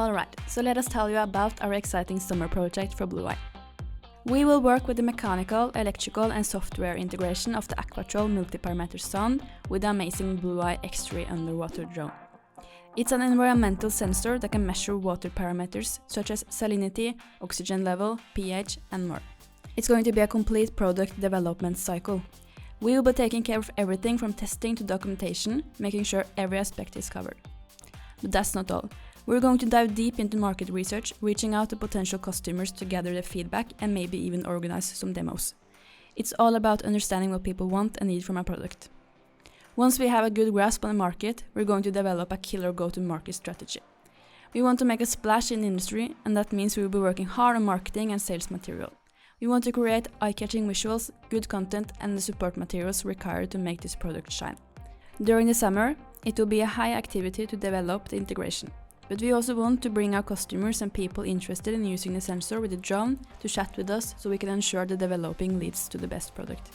Alright, so let us tell you about our exciting summer project for Blueye. We will work with the mechanical, electrical and software integration of the Aquatrol multi-parameter sound with the amazing Blueye X3 underwater drone. It's an environmental sensor that can measure water parameters such as salinity, oxygen level, pH and more. It's going to be a complete product development cycle. We will be taking care of everything from testing to documentation, making sure every aspect is covered. But that's not all. We're going to dive deep into market research, reaching out to potential customers to gather their feedback and maybe even organize some demos. It's all about understanding what people want and need from a product. Once we have a good grasp on the market, we're going to develop a killer go-to-market strategy. We want to make a splash in the industry, and that means we will be working hard on marketing and sales material. We want to create eye-catching visuals, good content and the support materials required to make this product shine. During the summer, it will be a high activity to develop the integration. But we also want to bring our customers and people interested in using the sensor with the drone to chat with us so we can ensure the developing leads to the best product.